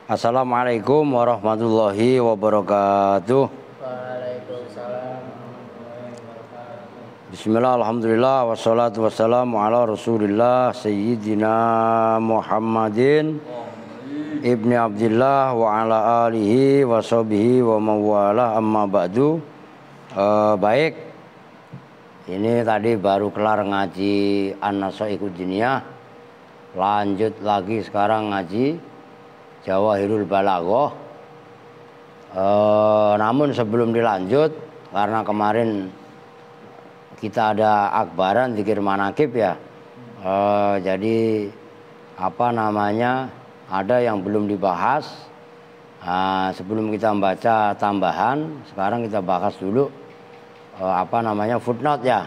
Assalamualaikum warahmatullahi wabarakatuh. Waalaikumsalam. Bismillah, alhamdulillah, wassalatu wassalamu ala rasulillah Sayyidina Muhammadin Ibni Abdillah wa ala alihi wa sahbihi wa mawalah, amma ba'du. Baik, ini tadi baru kelar ngaji An-Nasaiqud Diniyah. Lanjut lagi sekarang ngaji Jawahirul Balaghah. Namun sebelum dilanjut, karena kemarin kita ada akbaran zikir manakib ya, jadi ada yang belum dibahas. Sebelum kita membaca tambahan, sekarang kita bahas dulu footnote ya.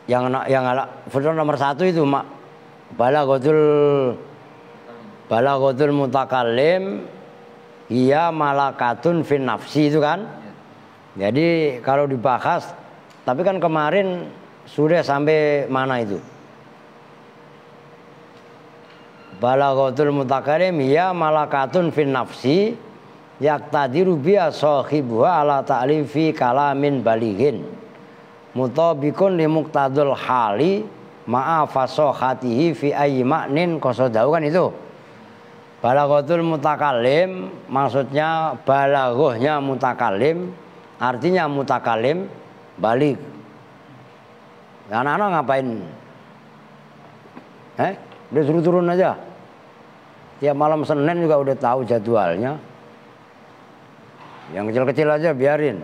Yang footnote nomor 1 itu Balaghatul mutakallim hiya malakatun fin nafsi, itu kan. Jadi kalau dibahas, tapi kan kemarin sudah sampai mana itu? Balaghatul mutakallim hiya malakatun fin nafsi yaqtadiru biha sahibuha ala ta'lifi kalamin balighin mutabikun li muqtadul hali ma'a fasohatihi fi ayyi ma'nin qasadahu, kan itu. Balaghatul mutakallim maksudnya balaghahnya mutakallim, artinya mutakallim baligh. Anak-anak ngapain? Udah suruh turun aja. Tiap malam Senin juga udah tahu jadwalnya. Yang kecil-kecil aja biarin.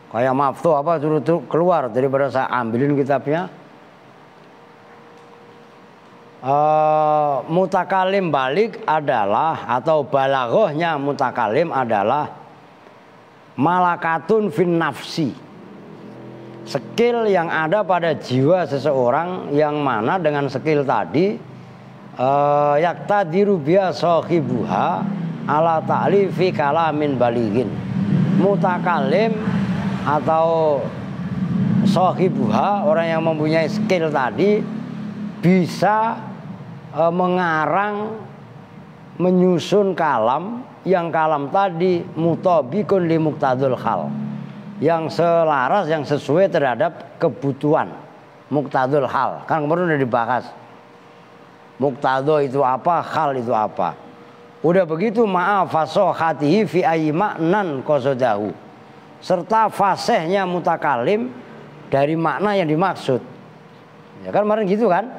Kayak maftu suruh keluar daripada saya ambilin kitabnya. Mutakalim balik adalah, atau balaghahnya mutakalim adalah malakatun fin nafsi, skill yang ada pada jiwa seseorang, yang mana dengan skill tadi yaqtadiru biha sahibuha ala ta'lifi kalamin balighin. Mutakalim atau sahibuha, orang yang mempunyai skill tadi, bisa mengarang, menyusun kalam, yang kalam tadi mutabikun li muqtadul hal, yang selaras, yang sesuai terhadap kebutuhan. Muqtadul hal kan kemarin udah dibahas, muqtado itu apa, hal itu apa. Udah begitu, ma'a fasohatihi fi ayyi ma'nan qasadahu, serta fasihnya mutakalim dari makna yang dimaksud. Ya kan kemarin gitu kan.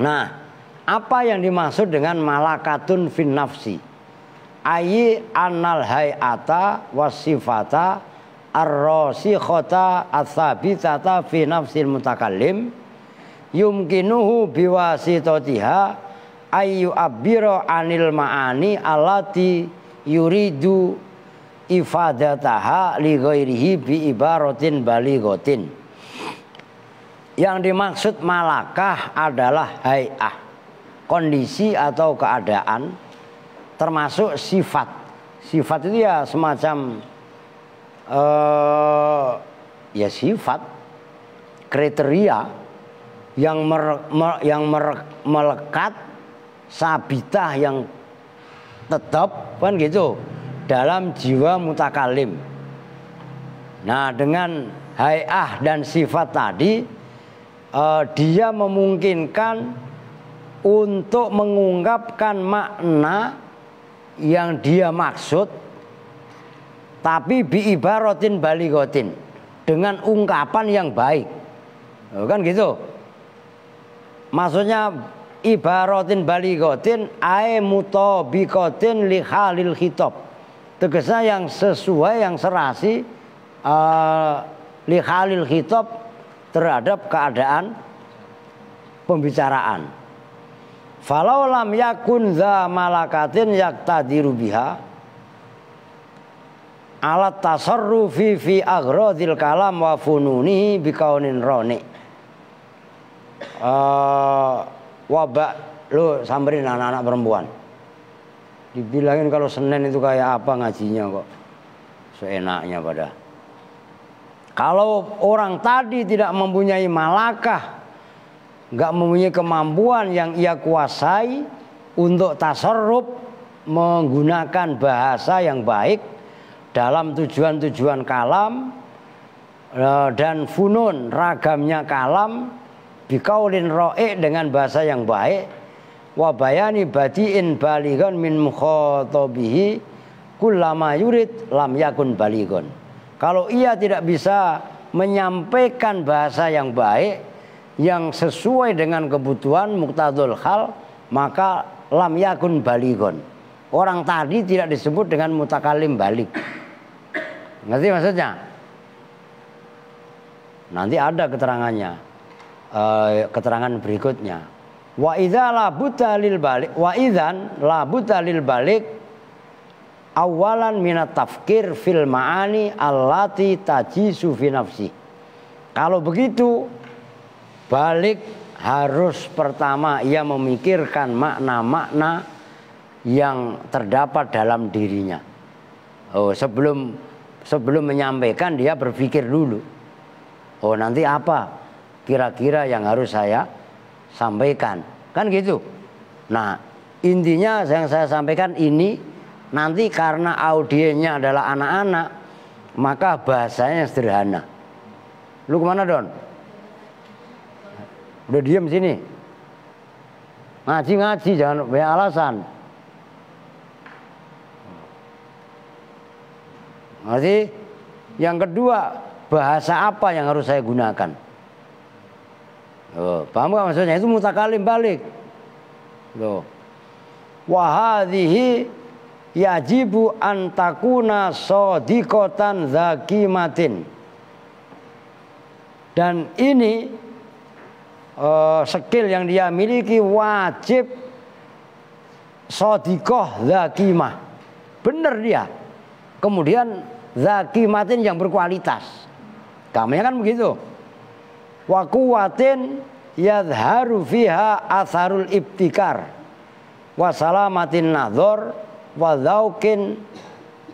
Nah, apa yang dimaksud dengan malakatun fin nafsi? Ayyi annal hayata wasifata ar-rasikhata ats-tsabitata fi nafsil mutakallim yumkinuhu biwasitatiha ayyu abbira anil ma'ani allati yuridu ifadataha li ghairihi bi ibaratin balighatin. Yang dimaksud malakah adalah hay'ah, kondisi atau keadaan, termasuk sifat. Sifat itu ya semacam sifat, kriteria yang melekat, sabitah yang tetap, kan gitu, dalam jiwa mutakalim. Nah, dengan hay'ah dan sifat tadi, dia memungkinkan untuk mengungkapkan makna yang dia maksud, tapi bi ibaratin balighatin, dengan ungkapan yang baik. Kan gitu. Maksudnya ibaratin balighatin ay mutabikatin li halil khitab, tegasnya yang sesuai, yang serasi li halil khitab, terhadap keadaan pembicaraan. Falau lam yakun za malakatin yaqtadiru biha alat tasarrufi fi aghradil kalam wa fununihi bikaunin roni. Wabak, lu samperin anak-anak perempuan, dibilangin kalau Senin itu kayak apa ngajinya kok seenaknya pada. Kalau orang tadi tidak mempunyai malakah nggak mempunyai kemampuan yang ia kuasai untuk tasarruf menggunakan bahasa yang baik dalam tujuan-tujuan kalam dan funun ragamnya kalam bikaulin ro'ik dengan bahasa yang baik wa bayani badiin balighon min mukhatabihi kullama yurid lam yakun balighon. Kalau ia tidak bisa menyampaikan bahasa yang baik yang sesuai dengan kebutuhan muqtadul hal, maka lam yakun balighon. Orang tadi tidak disebut dengan mutakalim balik. Ngerti maksudnya? Nanti ada keterangannya, keterangan berikutnya. Wa idza la butalil balik, wa idzan la butalil balik awalan minat tafkir fil ma'ani allati tajisu fi nafsi. Kalau begitu, balik harus pertama ia memikirkan makna-makna yang terdapat dalam dirinya. Oh, sebelum menyampaikan dia berpikir dulu. Oh, nanti apa kira-kira yang harus saya sampaikan? Kan gitu. Nah, intinya yang saya sampaikan ini, nanti karena audiennya adalah anak-anak, maka bahasanya sederhana. Lu kemana, Don? Udah diem sini. Ngaji-ngaji, jangan banyak alasan. Ngerti? Yang kedua, bahasa apa yang harus saya gunakan? Oh, paham gak maksudnya? Itu mutakalim balik. Loh. Wahadhihi yajibu antakuna sodiqotan zakimatin. Dan ini skill yang dia miliki wajib sodiqoh zakimah. Bener dia. Kemudian zakimatin yang berkualitas. Kamanya kan begitu. Wa quwwatin yadharu fiha atharul ibtikar. Wa salamatin nadhar wa dzauqin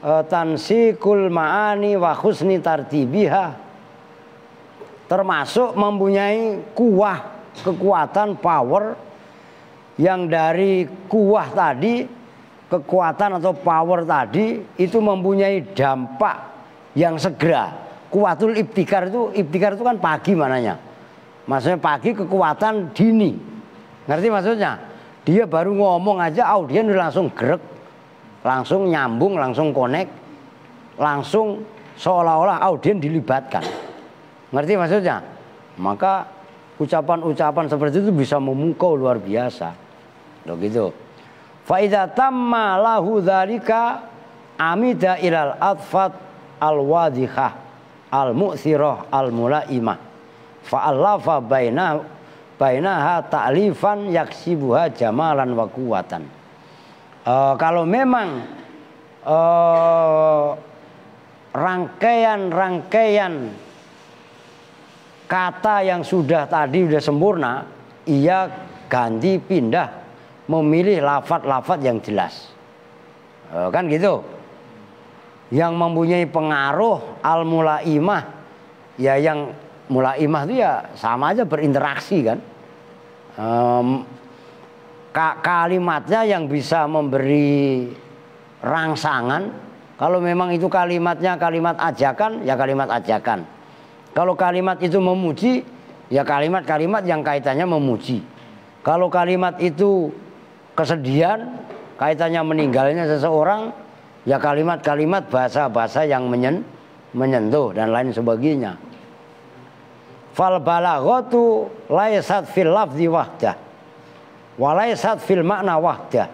tansikul ma'ani wa husni tartibiha. Termasuk mempunyai kekuatan power yang dari kuah tadi, kekuatan atau power tadi itu mempunyai dampak yang segera. Kuatul ibtikar itu kan pagi mananya. Maksudnya pagi kekuatan dini. Ngerti maksudnya? Dia baru ngomong aja audien langsung gerak, langsung nyambung, langsung connect, langsung seolah-olah audien dilibatkan. Ngerti maksudnya? Maka ucapan-ucapan seperti itu bisa memukau luar biasa. Loh gitu. Fa idza tamma lahu dzalika amida ilal atfat al-wadhihah al-mu'thirah al-mulaimah fa allafa bainaha ta'lifan yaksibuha jamalan wa quwatan. Kalau memang rangkaian kata yang sudah tadi sudah sempurna, ia ganti pindah memilih lafaz-lafaz yang jelas. Kan gitu. Yang mempunyai pengaruh al-mulaimah, ya yang mulaimah itu ya sama aja berinteraksi kan. Kalimatnya yang bisa memberi rangsangan. Kalau memang itu kalimatnya kalimat ajakan, ya kalimat ajakan. Kalau kalimat itu memuji, ya kalimat-kalimat yang kaitannya memuji. Kalau kalimat itu kesedihan, kaitannya meninggalnya seseorang, ya kalimat-kalimat bahasa-bahasa yang menyentuh dan lain sebagainya. Fal balaghatu laysat fil lafzi wahdah wa laysat fil makna wahdah.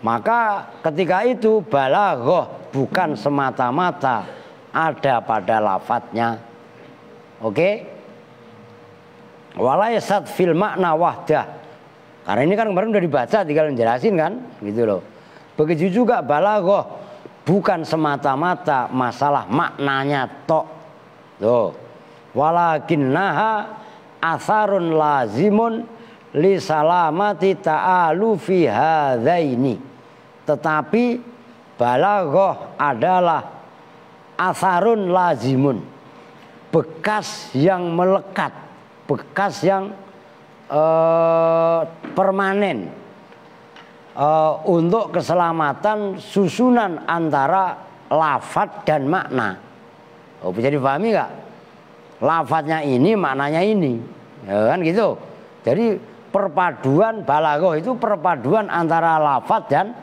Maka ketika itu balaghah bukan semata-mata ada pada lafadznya. Oke? Wa laysat fil makna wahdah. Karena ini kan kemarin udah dibaca, tinggal menjelasin kan, gitu loh. Begitu juga balaghah bukan semata-mata masalah maknanya tok. Tuh. Walakinnaha atharun lazimun li salamati ta'alufi hadzaini. Tetapi balaghah adalah atharun lazimun, bekas yang melekat, bekas yang permanen untuk keselamatan susunan antara lafadz dan makna. Oh, bisa dipahami nggak? Lafadznya ini, maknanya ini, ya kan gitu. Jadi perpaduan balaghah itu perpaduan antara lafadz dan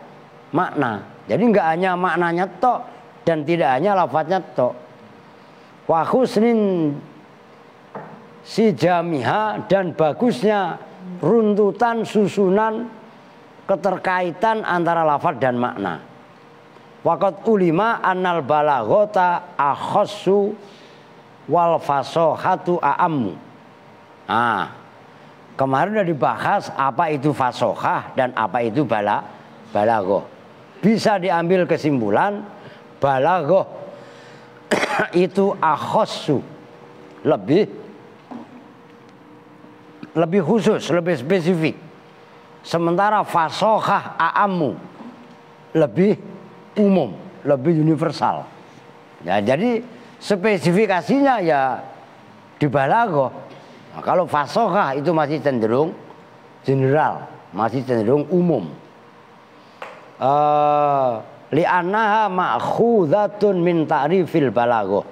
makna. Jadi nggak hanya maknanya tok dan tidak hanya lafadznya tok. Wa husnin si jamiha, dan bagusnya runtutan susunan keterkaitan antara lafadz dan makna. Waqad ulima annal balaghata akhassu wal fasohatu a'ammu. Nah, kemarin sudah dibahas apa itu fasohah dan apa itu balaghah. Bisa diambil kesimpulan balaghah itu akhassu, lebih khusus, lebih spesifik. Sementara fasohah a'ammu, lebih umum, lebih universal. Ya, jadi spesifikasinya ya di balaghah. Nah, kalau fasohah itu masih cenderung general, masih cenderung umum. Li'annaha ma'khudhatun min ta'rifil balaghah.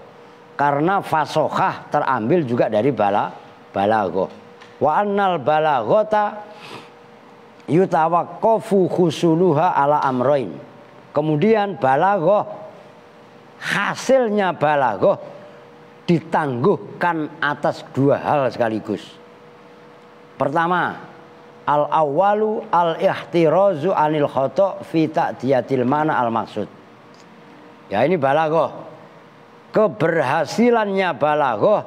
Karena fasohah terambil juga dari balaghah. Wa annal balaghata yutawaqqafu husuluha ala amrain. Kemudian balaghah, hasilnya balaghah ditangguhkan atas dua hal sekaligus. Pertama, al-awwalu al-ihtirazu anil khata' fi ta'diyatil mana al-maksud. Ya, ini balaghah. Keberhasilannya balaghah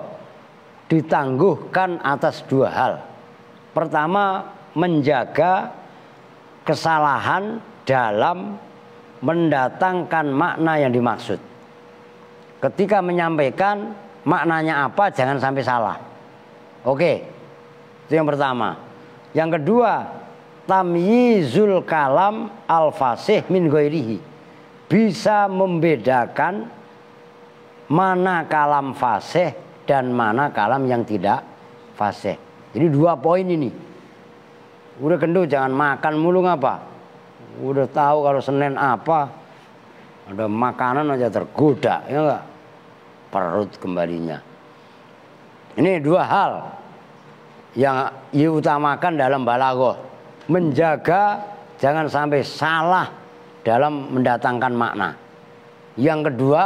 ditangguhkan atas dua hal. Pertama, menjaga kesalahan dalam mendatangkan makna yang dimaksud. Ketika menyampaikan maknanya apa, jangan sampai salah. Oke, itu yang pertama. Yang kedua, tamyizul kalam al-fasih min ghairihi. Bisa membedakan mana kalam fasih dan mana kalam yang tidak fasih. Jadi dua poin ini. Udah gendut, jangan makan mulu ngapa. Udah tahu kalau Senin apa, ada makanan aja tergoda, ya enggak? Perut kembalinya. Ini dua hal yang diutamakan dalam balaghah. Menjaga jangan sampai salah dalam mendatangkan makna. Yang kedua,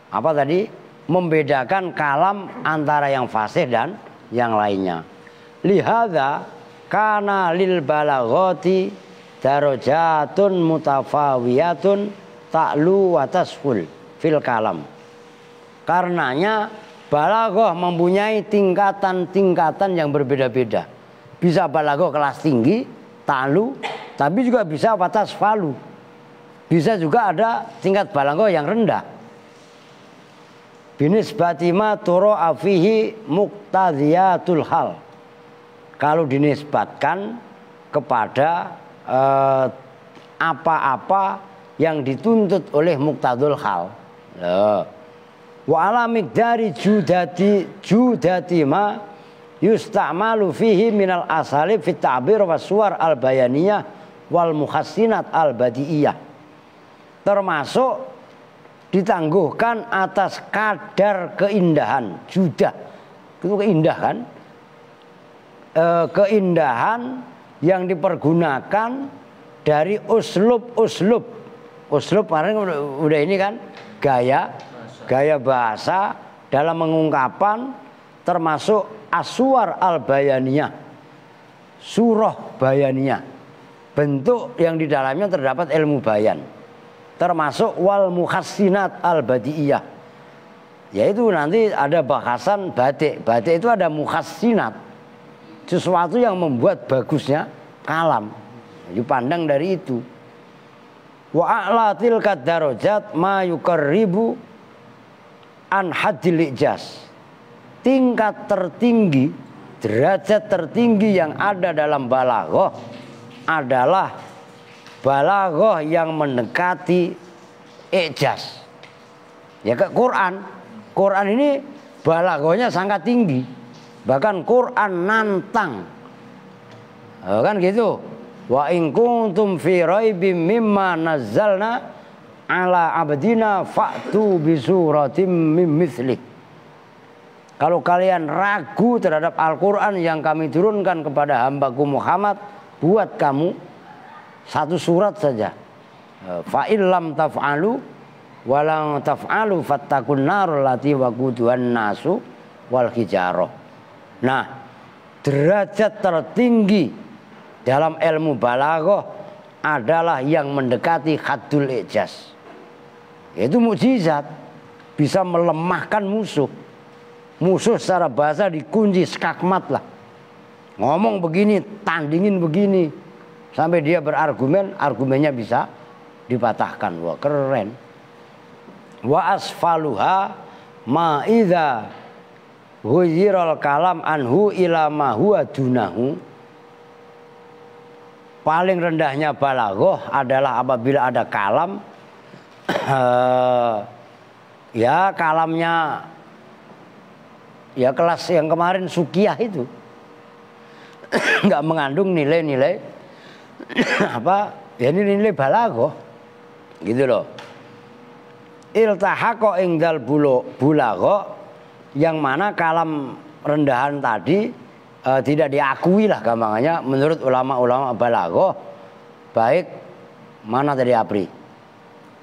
apa tadi? Membedakan kalam antara yang fasih dan yang lainnya. Lihada kana lil balaghati darajatun mutafawiyatun ta'lu wa tasful fil kalam. Karenanya balaghah mempunyai tingkatan-tingkatan yang berbeda-beda. Bisa balaghah kelas tinggi, ta'lu, tapi juga bisa wa tasfalu. Bisa juga ada tingkat balaghah yang rendah. Binisbati ma tura'a fihi muqtadhiyatul hal. Kalau dinisbatkan kepada apa-apa yang dituntut oleh muqtadul hal. Wa ala miqdari judati ma yusta'malu fihi minal asalib fit ta'bir wa suwar al bayaniyah wal muhassinat al badiiyah. Termasuk ditangguhkan atas kadar keindahan, judah itu keindahan, keindahan yang dipergunakan dari uslub kemarin udah ini kan, gaya bahasa dalam mengungkapkan, termasuk aswar al bayaniyah, surah bayaniyah, bentuk yang di dalamnya terdapat ilmu bayan, termasuk wal muhassinat al badiiyah, yaitu nanti ada bahasan batik itu ada muhassinat, sesuatu yang membuat bagusnya kalam, dipandang dari itu. Wa a'latil kadarajat ma yuqarribu an hadil ijaz. Tingkat tertinggi, derajat tertinggi yang ada dalam balaghah adalah balaghah yang mendekati ijaz. Ya, ke Quran ini balaghahnya sangat tinggi. Bahkan Quran nantang. Kan gitu. Wa in kuntum fi raibim mimma nazzalna ala abdina fa'tu bi suratim mim mithlih. Kalau kalian ragu terhadap Al-Quran yang kami turunkan kepada hambaku Muhammad, buat kamu satu surat saja. Fa illam taf'alu walang taf'alu fattakun narul lati waquduhan nasu wal hijarah. Nah, derajat tertinggi dalam ilmu balaghah adalah yang mendekati haddul ijaz. Itu mukjizat, bisa melemahkan musuh. Musuh secara bahasa dikunci skakmat lah. Ngomong begini, tandingin begini, sampai dia berargumen, argumennya bisa dipatahkan. Wah, keren. Wa asfaluha ma idza ghuyiral kalam anhu ila ma huwa dunahu. Paling rendahnya balaghah adalah apabila ada kalam, ya kalamnya ya kelas yang kemarin Sukiyah itu nggak mengandung nilai-nilai apa ya, nilai balaghah gitu loh. Iltahaqa ingdal bulaghah, yang mana kalam rendahan tadi tidak diakui lah gampangannya menurut ulama-ulama balaghah. Baik, mana tadi Apri?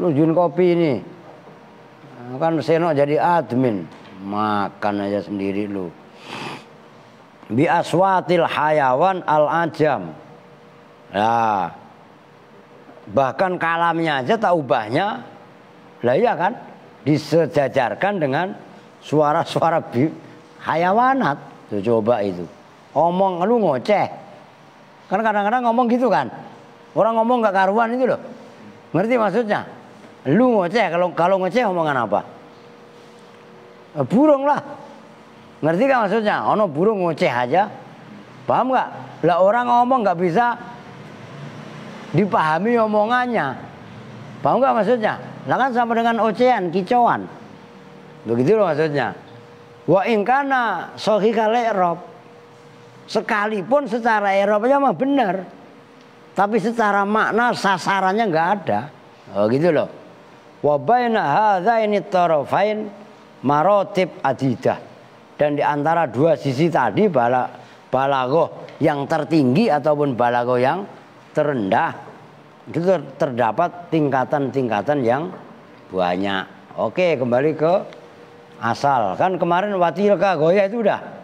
Lu jun kopi ini. Kan Seno jadi admin. Makan aja sendiri lu. Bi aswatil hayawan al ajam. Nah, bahkan kalamnya aja tak ubahnya. Lah iya kan? Disejajarkan dengan suara-suara hayawanat. Tuh coba itu. Omong lu ngoceh. Kan kadang-kadang ngomong gitu kan. Orang ngomong gak karuan itu loh. Ngerti maksudnya? Lu ngoceh, kalau ngoceh omongan apa? Burung lah. Ngerti kan maksudnya? Ono burung ngoceh aja. Paham gak? Lah orang ngomong gak bisa dipahami omongannya. Paham gak maksudnya? Lah kan sama dengan ocehan, kicauan. Begitu loh maksudnya. Wa in kana sahihal i'rab. Sekalipun secara i'rabnya mah benar, tapi secara makna sasarannya nggak ada. Oh gitu loh. Wa baina hadzaini tarafain maratib adidah. Dan di antara dua sisi tadi balaghah yang tertinggi ataupun balaghah yang terendah itu terdapat tingkatan-tingkatan yang banyak. Oke, kembali ke asal. Kan kemarin watilka goya itu udah.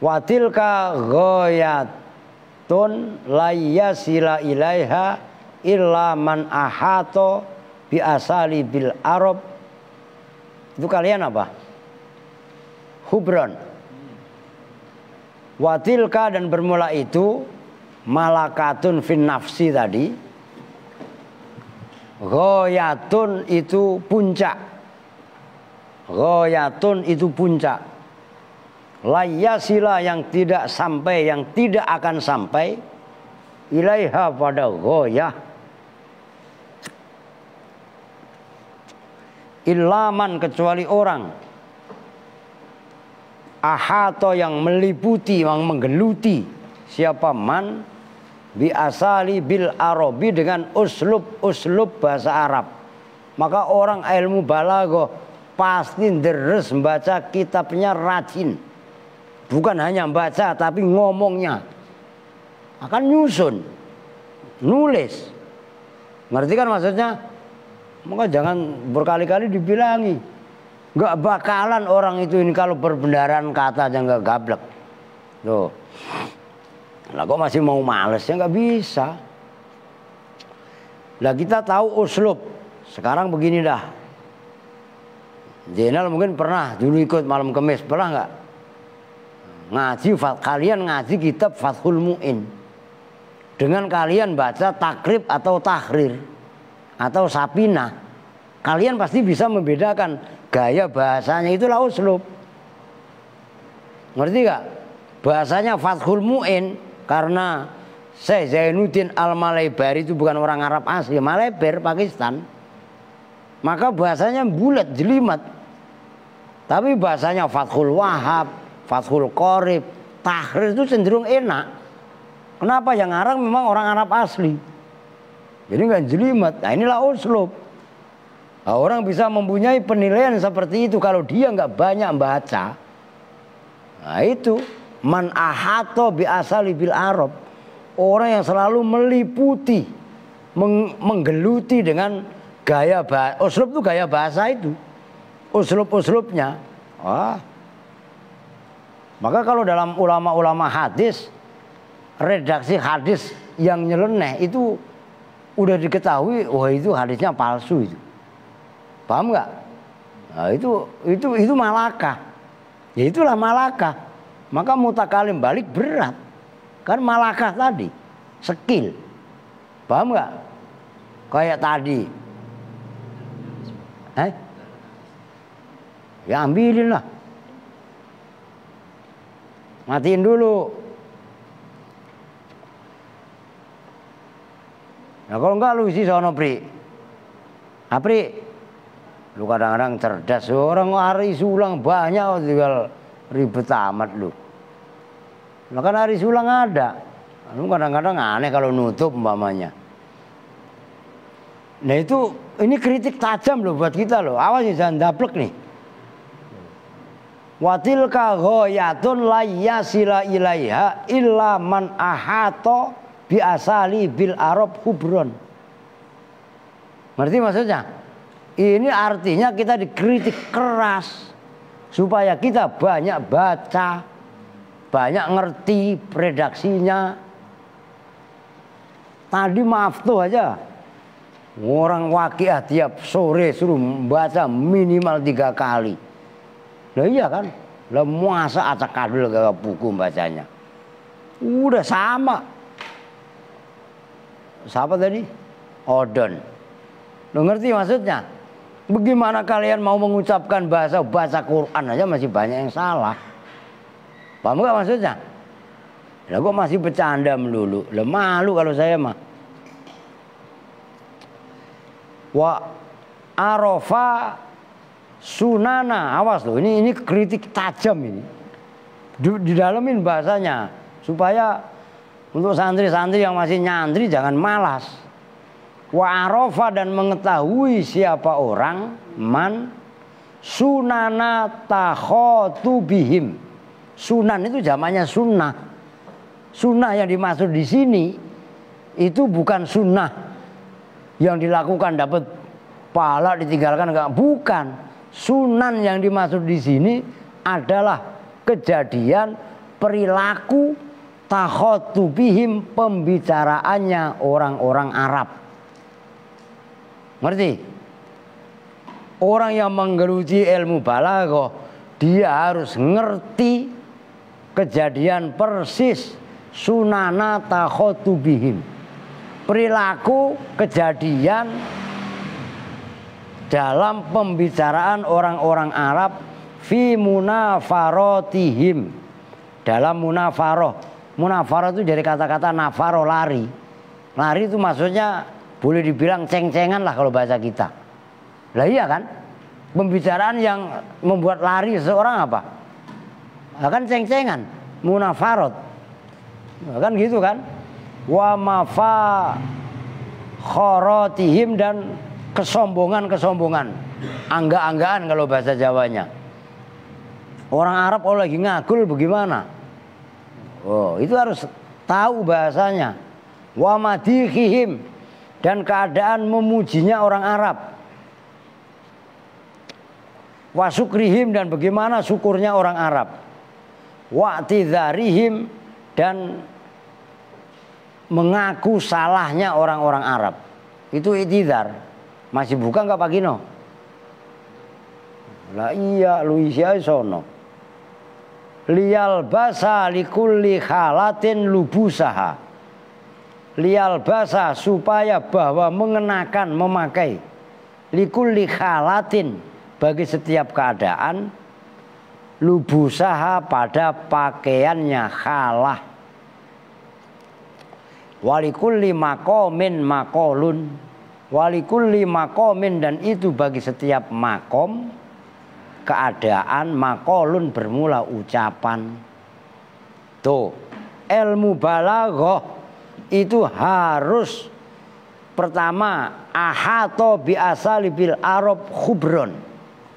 Watilka ghayatun la yasila ilaiha illa man ahato bi asali bil arab. Itu kalian apa? Hubron. Watilka dan bermula itu malakatun fin nafsi tadi. Ghayatun itu puncak. Ghayatun itu puncak. Layasila yang tidak sampai, yang tidak akan sampai, ilaiha pada ghayah, ilaman kecuali orang ahato yang meliputi, yang menggeluti, siapa man bi asali bil arabi dengan uslub bahasa Arab. Maka orang ilmu balaghah pasti deres membaca kitabnya rajin. Bukan hanya baca tapi ngomongnya akan nyusun, nulis. Ngerti kan maksudnya? Maka jangan berkali-kali dibilangi. Gak bakalan orang itu ini kalau berbendaran kata aja gak gablek. Tuh. Lah kok masih mau males ya, gak bisa. Lah kita tahu uslub. Sekarang begini dah. Jenal mungkin pernah dulu ikut malam kemis, pernah gak? Ngaji, kalian ngaji kitab Fathul Mu'in dengan kalian baca takrib atau tahrir atau sapinah, kalian pasti bisa membedakan gaya bahasanya, itulah uslub. Ngerti gak? Bahasanya Fathul Mu'in karena Syekh Zainuddin Al-Malaybari itu bukan orang Arab asli, Malayber, Pakistan. Maka bahasanya bulat, jelimet. Tapi bahasanya Fathul Wahab, Fathul Qorib, Tahrir itu cenderung enak. Kenapa? Yang ngarang memang orang Arab asli. Jadi nggak jelimet. Nah inilah uslub. Nah, orang bisa mempunyai penilaian seperti itu kalau dia nggak banyak baca. Nah itu man ahato bi asali bil Arab. Orang yang selalu meliputi, menggeluti dengan gaya bahasa. Uslub itu gaya bahasa itu. Uslub-uslubnya. Maka kalau dalam ulama-ulama hadis, redaksi hadis yang nyeleneh itu udah diketahui, wah itu hadisnya palsu itu. Paham nggak? Nah, itu malakah. Ya itulah malakah. Maka mutakalim balik berat. Kan malakah tadi, skill. Paham nggak? Kayak tadi. Ya ambilin lah. Matiin dulu. Nah kalau enggak lu isi sono Pri. Pri, lu kadang-kadang cerdas. Orang hari sulang banyak tinggal ribet amat lu. Nah kan hari sulang ada. Lu kadang-kadang aneh kalau nutup umpamanya. Nah itu, ini kritik tajam loh buat kita loh. Awas ya jangan daplek nih. Watilka ghayatun la yasila ilaiha illa man ahato bi asali bil Arab hubron. Ngerti maksudnya? Ini artinya kita dikritik keras supaya kita banyak baca, banyak ngerti redaksinya. Tadi maaf tuh aja, orang Waqiah tiap sore suruh baca minimal 3 kali. Lah iya kan? Lah masa acak kadul ke buku bacanya. Udah sama. Siapa tadi? Odon. Lo ngerti maksudnya? Bagaimana kalian mau mengucapkan baca Quran aja masih banyak yang salah. Paham gak maksudnya? Lah kok masih bercanda melulu. Lah malu kalau saya mah. Wa arafa sunana, awas loh, ini kritik tajam ini. Didalemin bahasanya supaya untuk santri-santri yang masih nyantri jangan malas. Wa arafa, dan mengetahui siapa orang man sunana takhotubihim. Sunan itu zamannya sunnah. Sunnah yang dimaksud di sini itu bukan sunnah yang dilakukan dapat pahala ditinggalkan enggak, bukan. Sunan yang dimaksud di sini adalah kejadian perilaku takhotubihim, pembicaraannya orang-orang Arab. Ngerti? Orang yang menggeluti ilmu balaghah dia harus ngerti kejadian persis sunana takhotubihim, perilaku kejadian dalam pembicaraan orang-orang Arab fi munafarotihim, dalam munafaroh. Munafaroh itu dari kata-kata nafaroh, lari. Lari itu maksudnya boleh dibilang ceng-cengan lah kalau bahasa kita. Lah iya kan? Pembicaraan yang membuat lari seseorang apa? Nah, kan ceng-cengan, munafarot. Nah, kan gitu kan? Wa mafakhorotihim, dan kesombongan-kesombongan, angga-anggaan kalau bahasa Jawanya. Orang Arab kalau lagi ngagul bagaimana? Oh, itu harus tahu bahasanya. Wa madihihim, dan keadaan memujinya orang Arab. Wa syukrihim, dan bagaimana syukurnya orang Arab. Wa i'tidharihim, dan mengaku salahnya orang-orang Arab. Itu i'tidhar. Masih buka nggak Pak Gino? Lah iya, lu isi aja sono. Liyal basa likulli khalatin lubusaha. Liyal basa, supaya bahwa mengenakan, memakai, likulli khalatin, bagi setiap keadaan, lubusaha, pada pakaiannya khalah. Walikulli makomin makolun. Walikulli makomin, dan itu bagi setiap makom keadaan, makolun bermula ucapan. Tuh, ilmu balaghah itu harus pertama ahato bi asalibil arab khubron.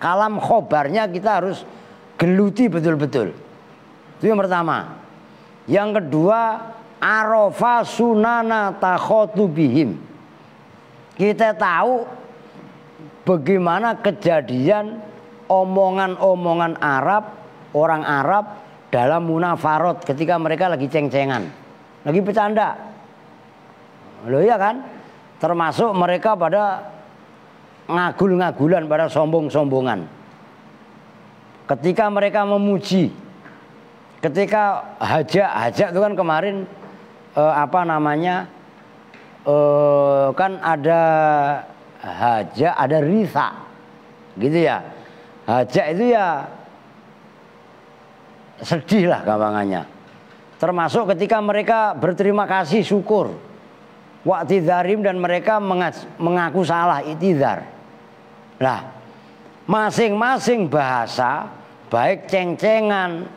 Kalam khobarnya kita harus geluti betul-betul. Itu yang pertama. Yang kedua, arafa sunana takhotubihim. Kita tahu bagaimana kejadian omongan-omongan Arab, orang Arab dalam munafarot ketika mereka lagi ceng-cengan, lagi bercanda. Loh iya kan? Termasuk mereka pada ngagul-ngagulan, pada sombong-sombongan. Ketika mereka memuji, ketika hajak itu kan kemarin kan ada hajak, ada risa, gitu ya. Hajak itu ya sedih lah gampangannya. Termasuk ketika mereka berterima kasih, syukur, wa'tidharim, dan mereka mengaku salah, itidhar. Nah, masing-masing bahasa, baik ceng-cengan,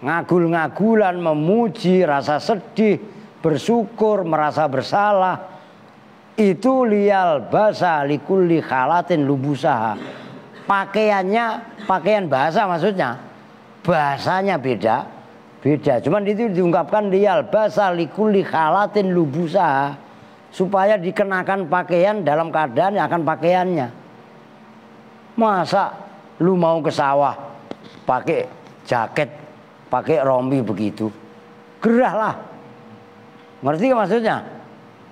ngagul-ngagulan, memuji, rasa sedih, bersyukur, merasa bersalah, itu liyal basa likulli khalatin lubusaha. Pakaiannya, pakaian bahasa maksudnya, bahasanya beda. Cuman itu diungkapkan liyal basa likulli khalatin lubusaha, supaya dikenakan pakaian dalam keadaan yang akan pakaiannya. Masa lu mau ke sawah pakai jaket, pakai rompi begitu? Gerah lah. Ngerti gak maksudnya?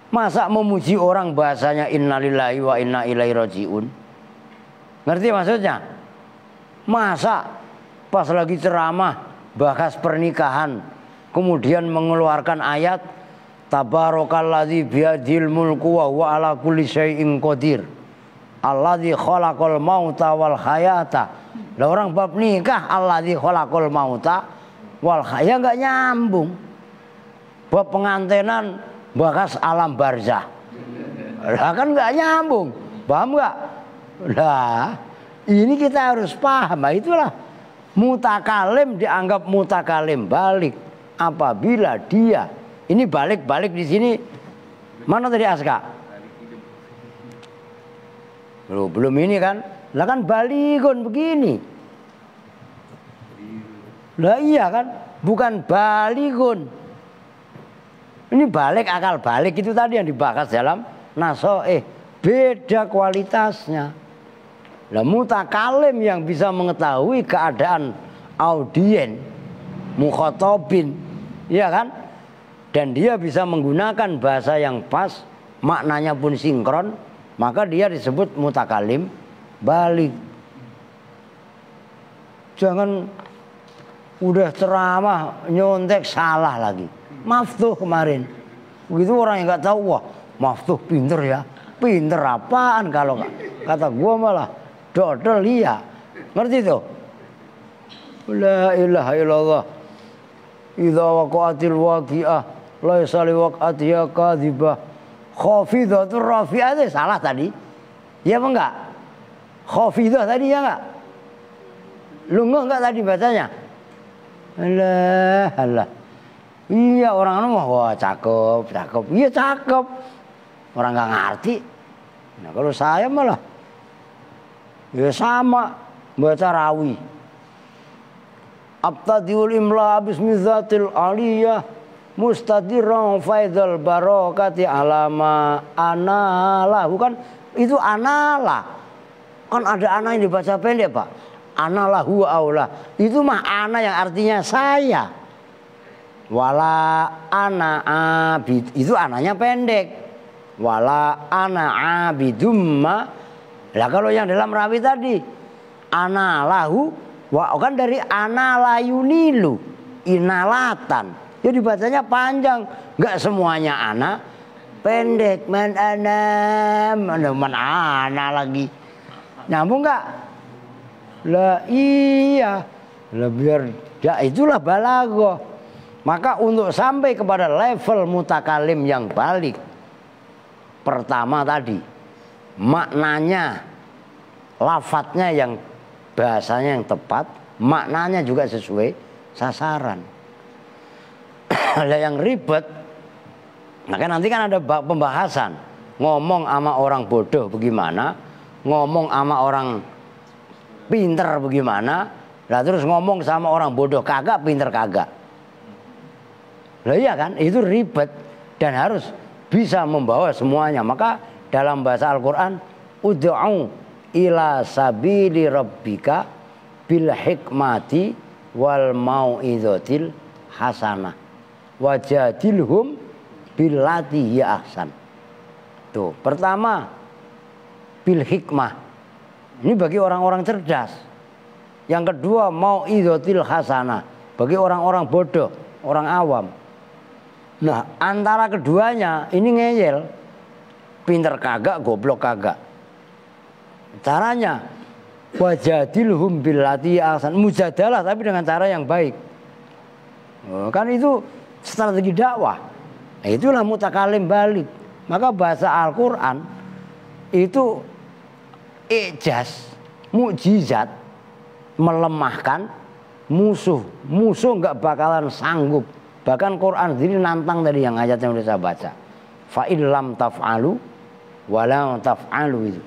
Masa memuji orang bahasanya innalillahi wa inna ilaihi rajiun? Ngerti maksudnya? Masa pas lagi ceramah bahas pernikahan kemudian mengeluarkan ayat tabarakalladzi biyadil mulku wa huwa ala kulli syai'in qadir alladzi khalaqal mauta wal hayata. Lah orang bab nikah alladzi khalaqal mauta wal hayata enggak nyambung. Bab pengantenan bahas alam barzah. Lah kan enggak nyambung. Paham enggak? Lah ini kita harus paham. Nah, itulah mutakalim dianggap mutakalim balik apabila dia ini balik di sini. Mana tadi Aska? Belum ini kan? Lah kan baligun begini. Lah iya kan? Bukan baligun. Ini balik, akal balik itu tadi yang dibahas dalam nasoeh. Beda kualitasnya. Lah mutakalim yang bisa mengetahui keadaan audien, mukhatabin, iya kan? Dan dia bisa menggunakan bahasa yang pas, maknanya pun sinkron, maka dia disebut mutakalim balik. Jangan udah ceramah nyontek salah lagi. Maftuh kemarin. Begitu orang yang nggak tahu, wah maftuh pinter ya. Pinter apaan kalau kata gua malah dodol iya. Ngerti tuh? La ilaha illallah. Idza waqa'atil waqi'ah laisa liwaqa'atiha kadhibah. Khafidatur rafi'ah itu salah tadi. Ya apa enggak? Khafidah tadi ya enggak? Lungo enggak tadi bacanya? Allah. Iya orang mah wah cakep. Iya cakep. Orang enggak ngerti. Nah kalau saya malah ya sama baca rawi. Abtadiul imla bismizatil aliyah mustadirran faidal barakati alama analah. Bukan itu analah. Kan ada ana yang dibaca pendek, Pak. Anallahu aula. Itu mah ana yang artinya saya. Wala ana abid. Itu ananya pendek. Wala ana abidumma. Lah kalau yang dalam rawi tadi anallahu, wah kan dari analayunilu, inalatan. Jadi bacanya panjang, nggak semuanya ana, pendek. Man ana lagi, nyambung nggak? Lah iya, lah biar ya itulah balaghah. Maka untuk sampai kepada level mutakalim yang balik, pertama tadi maknanya, lafadznya yang bahasanya yang tepat, maknanya juga sesuai sasaran. Ada yang ribet, makanya nanti kan ada pembahasan ngomong sama orang bodoh bagaimana, ngomong sama orang pinter bagaimana, lah terus ngomong sama orang bodoh kagak, pinter kagak. Lah iya kan, itu ribet dan harus bisa membawa semuanya. Maka dalam bahasa Al-Quran, ud'u ila sabili rabbika bil hikmati wal mau'izatil hasanah wajadilhum billati hiya ahsan. Tuh, pertama bil hikmah. Ini bagi orang-orang cerdas. Yang kedua mau'izatil hasanah, bagi orang-orang bodoh, orang awam. Nah, antara keduanya ini ngeyel. Pinter kagak, goblok kagak. Caranya wajadilhum billati ahsan, mujadalah tapi dengan cara yang baik. Kan itu strategi dakwah. Nah, itulah mutakalim balik. Maka bahasa Al-Quran itu ijaz, mukjizat, melemahkan musuh. Musuh nggak bakalan sanggup. Bahkan Quran sendiri nantang tadi yang ayat yang sudah saya baca. Fa illam taf'alu walau taf'alu itu.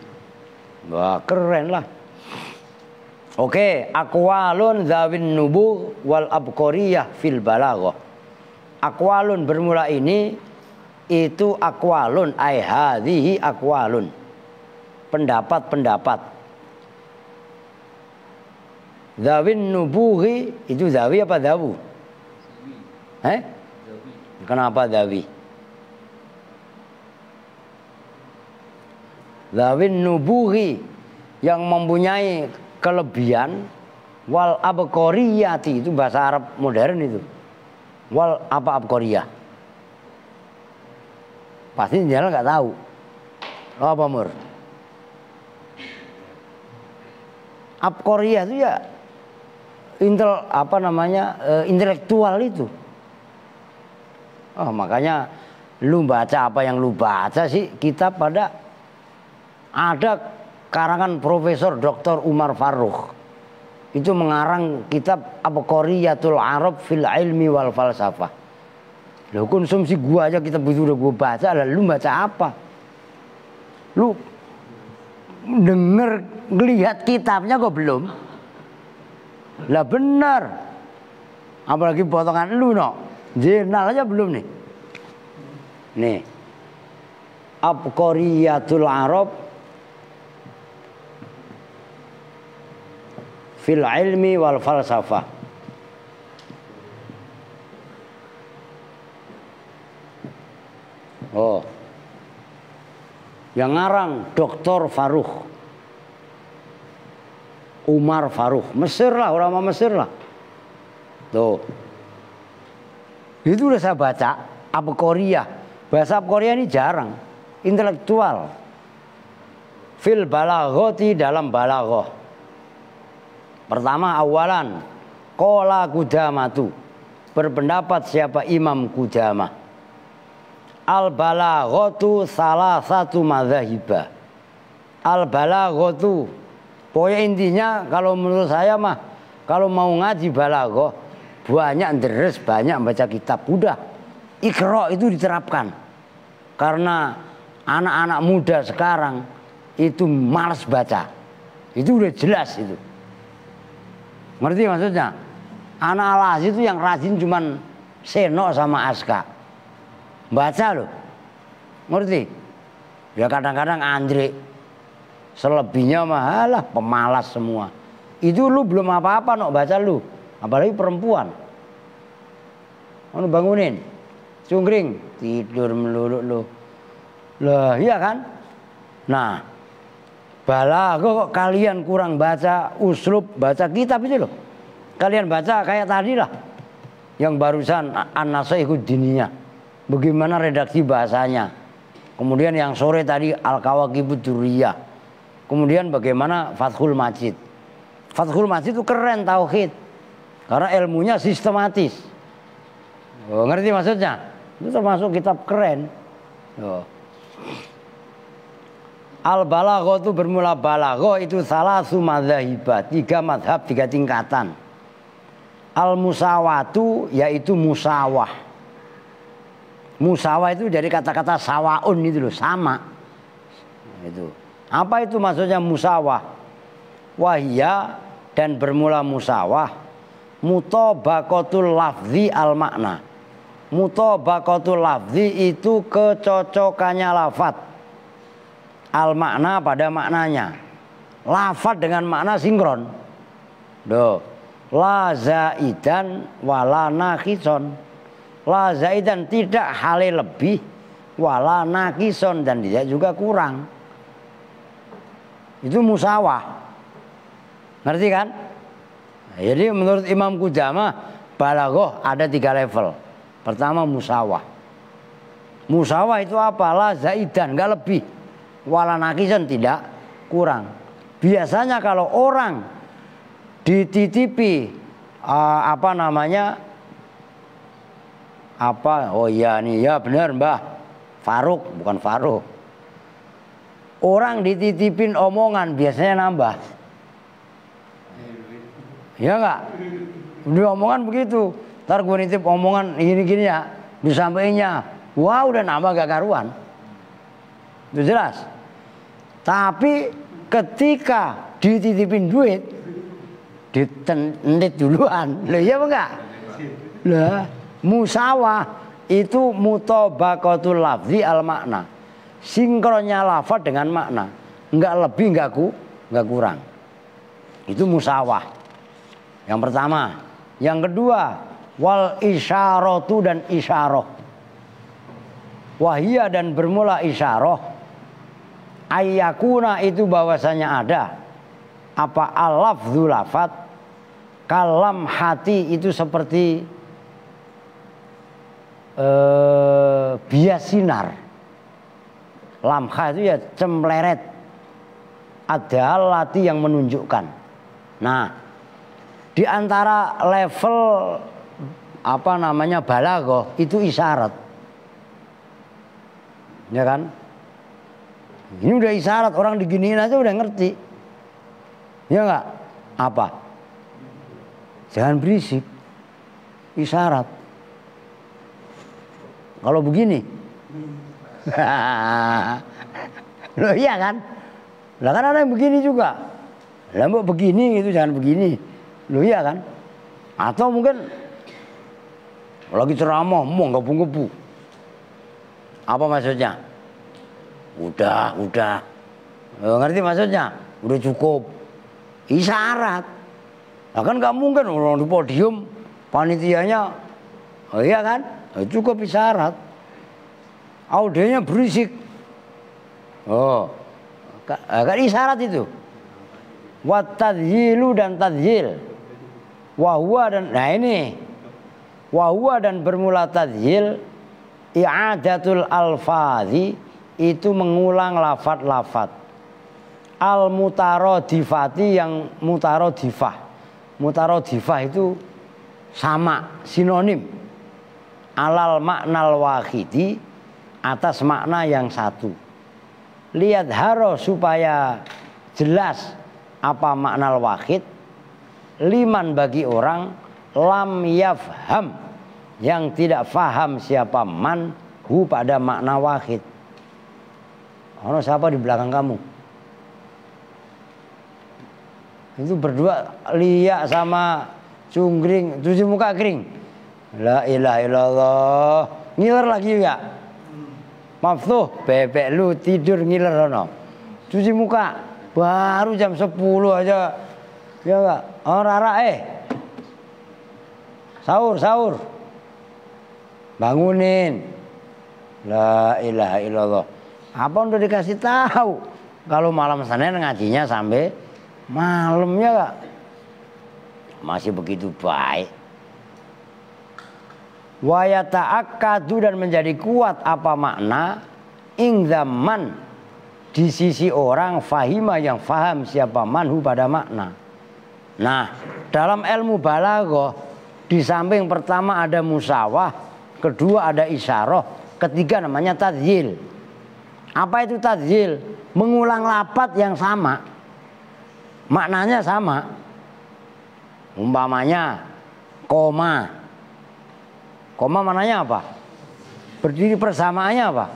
Wah, keren lah. Oke, aqwalun zawin nubuh wal abqariyah fil balaghah. Aqwalun bermula ini itu aqwalun ai hadhihi aqwalun. Pendapat-pendapat. Zawin nubuhi itu zawi apa dawu? Kenapa dawi? Zawin nubuhi yang mempunyai kelebihan wal abqariyati itu bahasa Arab modern itu. Wal apa abqariyah? Pasti jalan nggak tahu. Apa Mur? Abqariyah itu ya intelektual itu. Oh, makanya lu baca apa yang lu baca sih, kitab pada ada karangan Profesor Dr. Umar Farukh. Itu mengarang kitab Abqariyatul Arab fil ilmi wal falsafah. Lu konsumsi gua aja kitab itu udah gua baca, lalu lu baca apa? Lu denger ngelihat kitabnya kok belum? Lah benar. Apalagi potongan lu no. Jurnal aja belum nih. Nih. Abqariyatul Arab fil ilmi wal falsafah. Oh. Yang ngarang Dr. Farukh. Umar Farukh. Mesir lah, ulama Mesir lah. Tuh. Itu udah saya baca. Abqariyah. Bahasa Abqariyah ini jarang. Intelektual. Fil balaghati dalam balaghah. Pertama awalan. Qala Qudamatu. Berpendapat siapa Imam Qudamah. Al-balaghatu salah satu madzhabah. Al-balaghatu. Pokoknya intinya kalau menurut saya mah kalau mau ngaji balaghah banyak deres, banyak baca kitab. Udah. Iqra itu diterapkan. Karena anak-anak muda sekarang itu malas baca. Itu udah jelas itu. Ngerti maksudnya? Anak alas itu yang rajin cuman Seno sama Aska. Baca loh. Ngerti? Ya kadang-kadang Andre. Selebihnya malah pemalas semua. Itu lu belum apa-apa nok baca lu. Apalagi perempuan. Mau bangunin. Cungkring. Tidur melulu lu. Lah iya kan? Nah. Balaghah kok kalian kurang baca uslub, baca kitab itu loh. Kalian baca kayak tadi lah. Yang barusan An-Nasaihud Diniyah. Bagaimana redaksi bahasanya. Kemudian yang sore tadi Al-Kawakibud Durriyah. Kemudian bagaimana Fathul Majid. Fathul Majid itu keren tauhid. Karena ilmunya sistematis. Oh, ngerti maksudnya? Itu termasuk kitab keren. Oh. Al balagho itu bermula balagho itu salah sumadzahibah, 3 madhab 3 tingkatan. Al musawatu yaitu musawah. Musawah itu dari kata-kata sawaun itu loh, sama. Itu. Apa itu maksudnya musawah? Wahia dan bermula musawah mutabaqatul lafzi al makna. Mutabaqatul lafzi itu kecocokannya lafaz al makna pada maknanya. Lafaz dengan makna sinkron. Doh. La zaidan wala nakison. La zaidan tidak hale lebih, wala nakison dan tidak juga kurang. Itu musawah. Ngerti kan? Jadi menurut Imam Qudamah balaghah ada 3 level. Pertama musawah. Musawah itu apa? La zaidan, enggak lebih. Wala nakison tidak kurang. Biasanya kalau orang dititipi oh iya nih ya benar Mbah Faruk, bukan Faruk. Orang dititipin omongan biasanya nambah. Ya enggak? Di omongan begitu. Ntar gue nitip omongan gini-gini ya, disampainya, wah udah nambah gak karuan. Itu jelas. Tapi ketika dititipin duit, ditenit duluan. Lah iya apa enggak? Lah musawah itu mutabaqatul lafzi al makna. Sinkronnya lafaz dengan makna. Enggak lebih enggak kurang. Itu musawah. Yang pertama. Yang kedua, wal isyaratu dan isyarah. Wahia dan bermula isyarah. Ayyakuna itu bahwasanya ada apa al-lafzu lafat, kalam hati itu seperti bias sinar. Lamha itu ya cempleret, ada lati yang menunjukkan. Nah, di antara level balaghah itu isyarat, ya kan? Ini udah isyarat, orang diginiin aja udah ngerti. Ya enggak? Apa? Jangan berisik. Isyarat. Kalau begini. Loh iya kan? Lah kan ada yang begini juga. Lah mbok begini gitu, jangan begini. Loh iya kan? Atau mungkin lagi ceramah mau ngebu-ngebu. Apa maksudnya? Udah. Ngerti maksudnya? Udah cukup. Isyarat. Nah kan gak mungkin orang di podium panitianya, oh iya kan? Cukup isyarat. Audionya berisik. Oh, kan isyarat itu. Wa tadhilu dan tadhil. Wahwa dan nah ini. Wahwa dan bermula tadhil, i'adatul alfazi itu mengulang lafat-lafat. Al mutarodifati yang mutarodifah. Mutarodifah itu sama, sinonim. Alal maknal wahidi, atas makna yang satu. Lihat haro supaya jelas apa makna wahid. Liman bagi orang lam yafham yang tidak faham siapa man hu pada makna wahid. Ono siapa di belakang kamu? Itu berdua Lia sama Cungkring, cuci muka kering. La ilaha illallah. Ngiler lagi ya? Maftuh, bebek lu tidur ngiler ono. Cuci muka baru jam 10 aja. Ya enggak? Oh Rara Sahur. Bangunin. La ilaha illallah. Apa udah dikasih tahu? Kalau malam Senin ngajinya sampai malamnya gak? Masih begitu baik. Wa yata'akkadu dan menjadi kuat apa makna ing zaman di sisi orang fahima yang faham siapa manhu pada makna. Nah, dalam ilmu balaghah di samping pertama ada musawah, kedua ada isyarah, ketiga namanya tadhil. Apa itu tadzil? Mengulang lafaz yang sama. Maknanya sama. Umpamanya koma. Koma maknanya apa? Berdiri persamaannya apa?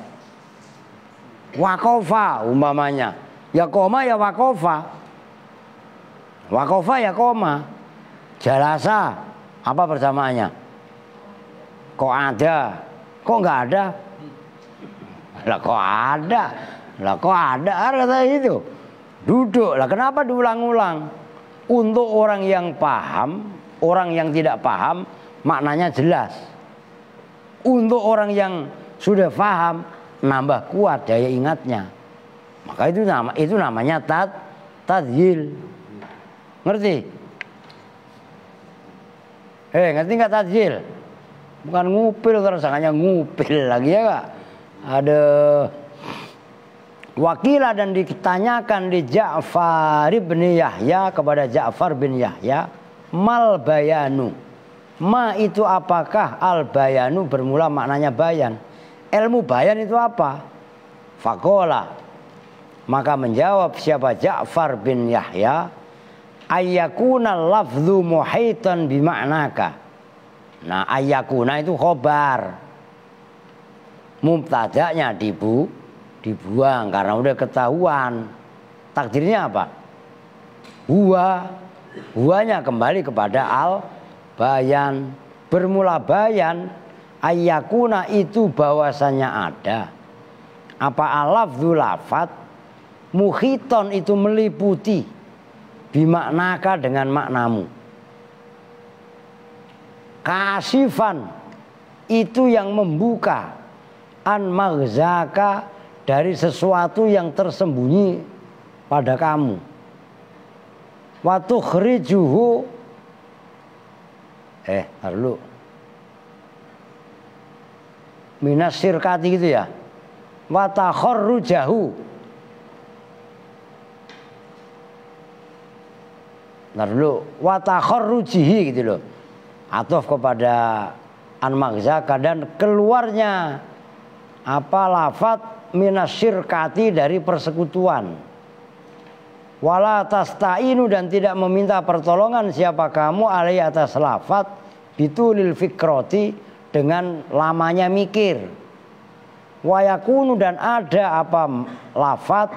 Wakofa umpamanya. Ya koma ya wakofa. Wakofa ya koma. Jalasa apa persamaannya? Kok ada? Kok nggak ada? Lah kok ada? Lah kok ada? Kata itu. Duduk. Lah kenapa diulang-ulang? Untuk orang yang paham, orang yang tidak paham maknanya jelas. Untuk orang yang sudah paham nambah kuat daya ingatnya. Maka itu namanya tadzil. Ngerti? Ngerti nggak tadzil? Bukan ngupil terus, hanya ngupil lagi ya Kak. Ada wakila dan ditanyakan di Ja'far bin Yahya kepada Ja'far bin Yahya, mal bayanu. Ma itu apakah? Al bayanu bermula maknanya bayan. Ilmu bayan itu apa? Faqala, maka menjawab siapa Ja'far bin Yahya, ayyakuna lafdhu muhaitan bimaknaka. Nah ayyakuna itu khobar, mubtada'nya dibuang karena udah ketahuan. Takdirnya apa? Huwanya kembali kepada al bayan. Bermula bayan, ayyakuna itu bahwasanya ada. Apa al-lafdhu lafat, muhiton itu meliputi, bimaknaka dengan maknamu. Kasifan itu yang membuka, an maghzaka dari sesuatu yang tersembunyi pada kamu. Wa tukhrijuhu lalu minas syirkati gitu ya. Wa takharrujahu. Lalu wa takharrujihi gitu loh. Atuf kepada an maghzaka dan keluarnya apa lafat minasyirkati dari persekutuan. Wala tasta'inu dan tidak meminta pertolongan siapa kamu alai atas lafat bitulil fikroti dengan lamanya mikir. Wayakunu dan ada apa lafat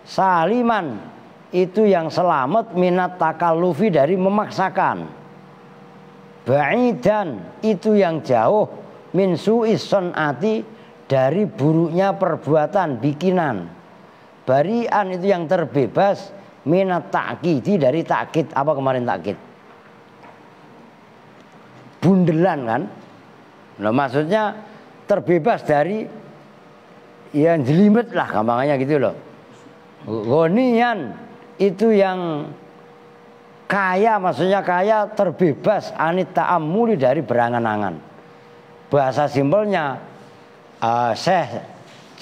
saliman itu yang selamat minat takallufi dari memaksakan. Ba'idan itu yang jauh min su'is son'ati dari buruknya perbuatan bikinan. Barian itu yang terbebas minat ta'kidi dari takkid. Apa kemarin takkid? Bundelan kan? Nah, maksudnya terbebas dari yang jelimet lah gampangnya gitu loh. Gonian itu yang kaya, maksudnya kaya terbebas anit ta'amuli dari berangan-angan. Bahasa simpelnya Syekh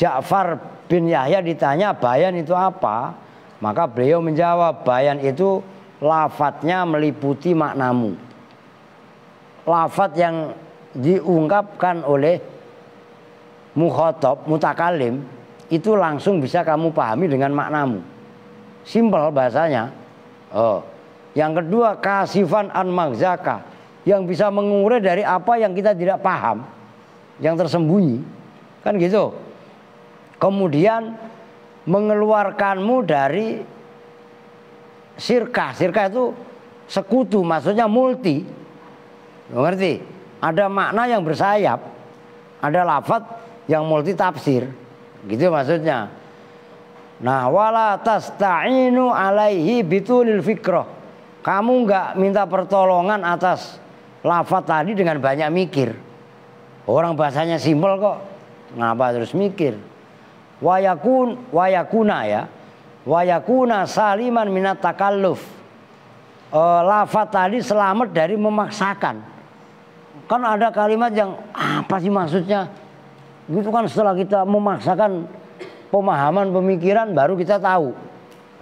Ja'far bin Yahya ditanya bayan itu apa, maka beliau menjawab bayan itu lafadznya meliputi maknamu. Lafadz yang diungkapkan oleh mukhatab, mutakalim itu langsung bisa kamu pahami dengan maknamu. Simpel bahasanya. Yang kedua kasifan an maghzaka, yang bisa mengurai dari apa yang kita tidak paham, yang tersembunyi, kan gitu. Kemudian mengeluarkanmu dari sirkah. Sirkah itu sekutu, maksudnya multi. Ngerti? Ada makna yang bersayap, ada lafadz yang multi tafsir, gitu maksudnya. Nah, wala tasta'inu alaihi bitulil fikrah. Kamu enggak minta pertolongan atas lafadz tadi dengan banyak mikir. Orang bahasanya simpel kok, ngapa terus mikir? Wayakuna ya. Wayakuna saliman minat takalluf. Lafadz tadi selamat dari memaksakan. Kan ada kalimat yang apa sih maksudnya? Gitu kan setelah kita memaksakan pemahaman pemikiran baru kita tahu.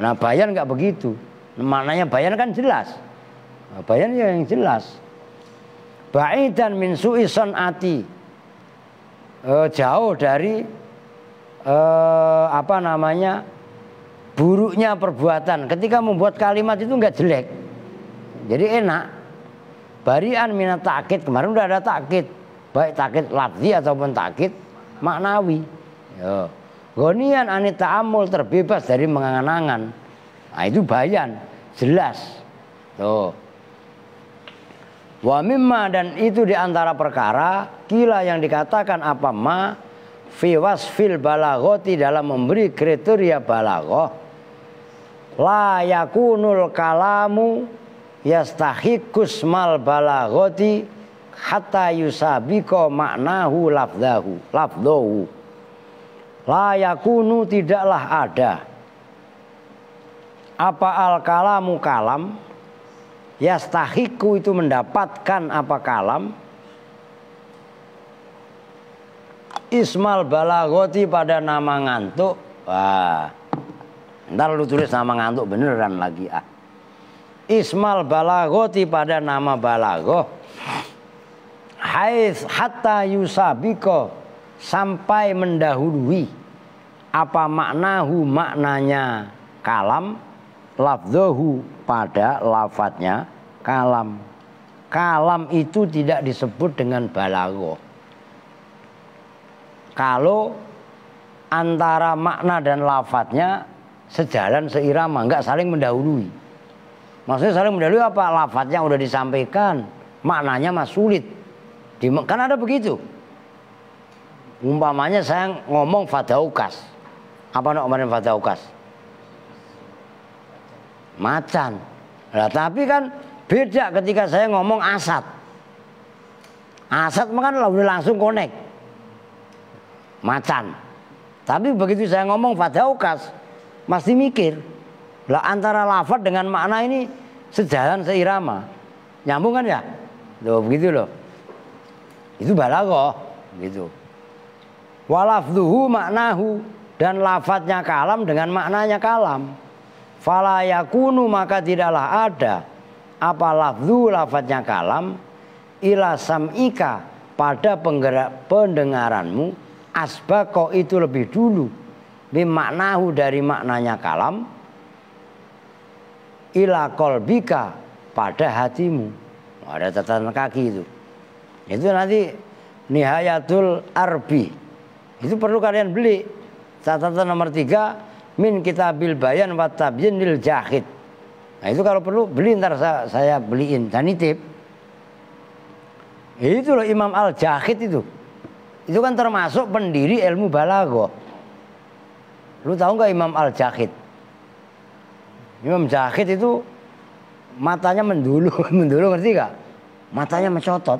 Nah, bayan enggak begitu. Maknanya bayan kan jelas. Bayan yang jelas. Ba'idan min su'i son'ati, jauh dari apa namanya, buruknya perbuatan. Ketika membuat kalimat itu nggak jelek, jadi enak. Barian minat takkid, kemarin udah ada takkid, baik takkid lafzi ataupun takkid maknawi. Yo. Gonian anit ta'amul, terbebas dari mengangan-angan. Nah itu bayan, jelas. Tuh. Wa mimma, dan itu diantara perkara kila yang dikatakan apa ma fi wasfil balaghati, dalam memberi kriteria balaghah, la yakunul kalamu yastahiqus mal balaghati hatta yusabiko maknahu lafdahu. La yakunu, tidaklah ada apa al kalamu kalam, yastahiku itu mendapatkan apa kalam, ismal balaghati pada nama ngantuk. Wah, ntar lu tulis nama ngantuk beneran lagi ah. Ismal balaghati pada nama balaghah, haits hatta yusabiko, sampai mendahului apa maknahu, maknanya kalam, lafdhahu pada lafadznya kalam. Kalam itu tidak disebut dengan balaghah kalau antara makna dan lafadznya sejalan, seirama, enggak saling mendahului. Maksudnya saling mendahului apa? Lafadznya udah disampaikan, maknanya mah sulit. Kan ada begitu. Umpamanya saya ngomong fadaukas. Apa nak kemarin fadaukas? Macan. Nah, tapi kan beda ketika saya ngomong asad. Asad kan langsung connect. Macan. Tapi begitu saya ngomong fadaukas, masih mikir. Lah antara lafaz dengan makna ini sejalan, seirama. Nyambung kan ya? Loh begitu loh. Itu balaghah gitu. Walafduhu maknahu, dan lafadznya kalam dengan maknanya kalam. Fala yakunu, maka tidaklah ada apa lafdhu, lafadznya kalam, ila sam'ika, pada pendengaranmu, asbaqo itu lebih dulu, bimaknahu dari maknanya kalam, ila qalbika pada hatimu. Ada catatan kaki itu. Itu nanti Nihayatul Arbi. Itu perlu kalian beli. Catatan nomor 3, min kitabil bayan wa tabyin lil jahid. Nah itu kalau perlu beli, ntar saya beliin dan nitip. Itu loh Imam Al-Jahid itu. Itu kan termasuk pendiri ilmu balaghah. Lu tahu nggak Imam Al-Jahid? Imam Jahid itu matanya mendulu, mendulu ngerti gak? Matanya mencotot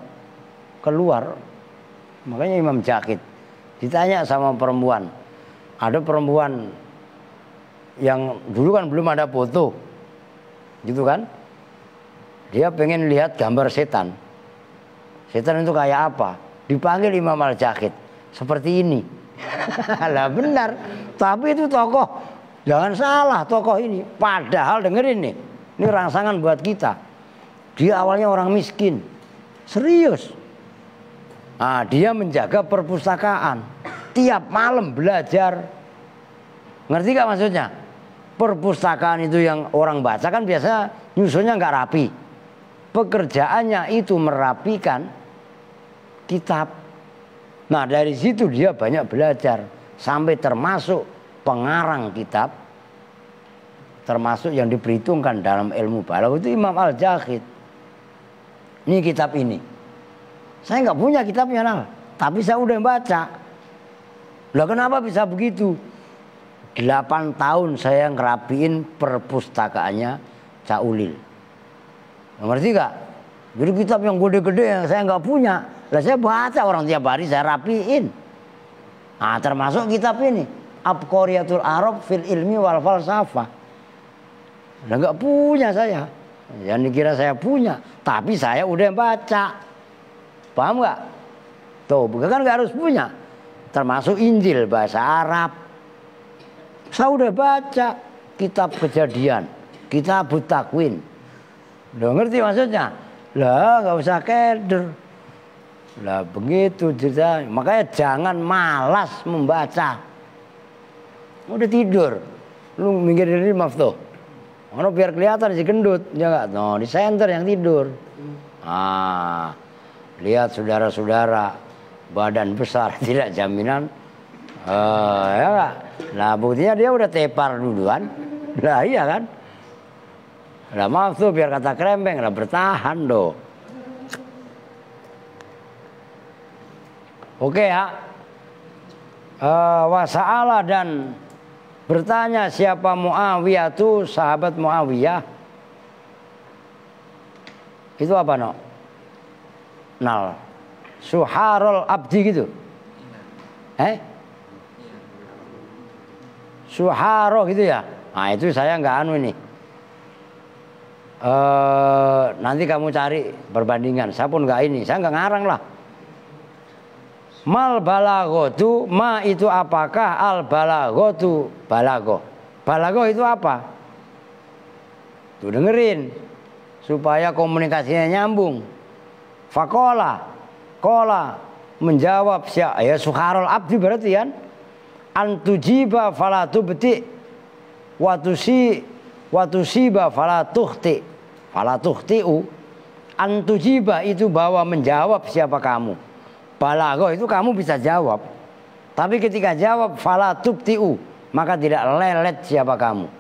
keluar. Makanya Imam Jahid. Ditanya sama perempuan. Ada perempuan yang dulu kan belum ada foto. Gitu kan? Dia pengen lihat gambar setan. Setan itu kayak apa? Dipanggil Imam Al-Jahid. Seperti ini. Lah benar. Tapi itu tokoh. Jangan salah tokoh ini. Padahal dengerin nih. Ini rangsangan buat kita. Dia awalnya orang miskin. Serius. Nah, dia menjaga perpustakaan. Tiap malam belajar. Ngerti gak maksudnya? Perpustakaan itu yang orang baca kan biasa nyusunnya nggak rapi. Pekerjaannya itu merapikan kitab. Nah dari situ dia banyak belajar. Sampai termasuk pengarang kitab. Termasuk yang diperhitungkan dalam ilmu balaghah itu Imam Al-Jahid. Ini kitab ini. Saya nggak punya kitabnya nah. Tapi saya udah baca. Lah kenapa bisa begitu? 8 tahun saya ngerapiin perpustakaannya Caulil. Ngerti gak? Jadi kitab yang gede-gede yang saya nggak punya. Lah saya baca orang tiap hari saya rapiin. Nah termasuk kitab ini. Abqariyatul Arab fil ilmi wal falsafah. Lah nggak punya saya. Jangan dikira saya punya. Tapi saya udah baca. Paham nggak? Tuh kan nggak harus punya. Termasuk Injil bahasa Arab. Saya udah baca kitab Kejadian, kitab Takwin. Lo ngerti maksudnya? Lah nggak usah keder. Lah begitu cerita. Makanya jangan malas membaca. Udah tidur. Lu minggir dari maaf tuh. Ono biar kelihatan si gendut, ya enggak? No, di center yang tidur. Ah, lihat saudara-saudara, badan besar tidak jaminan. Ya enggak? Nah, buktinya dia udah tepar duluan. Lah iya kan? Lah maaf tuh biar kata krempeng, lah bertahan doh. Oke ya. Wasa'ala dan bertanya siapa Muawiyah itu sahabat Muawiyah. Itu apa no? Nal. Suharul abdi gitu. Suharo gitu ya. Nah itu saya nggak anu ini. Nanti kamu cari perbandingan. Saya pun nggak ini. Saya nggak ngarang lah. Mal balagotu, ma itu apakah, al balagotu, balago. Balago itu apa? Tuh dengerin supaya komunikasinya nyambung. Fakola, kola menjawab siapa? Ya sukharul abdi berarti kan? Antujiba falatu beti, watusiba falatuhti, falatuhtiu. Antujiba itu bahwa menjawab siapa kamu. Balago itu kamu bisa jawab. Tapi ketika jawab falatubtiu, maka tidak lelet siapa kamu.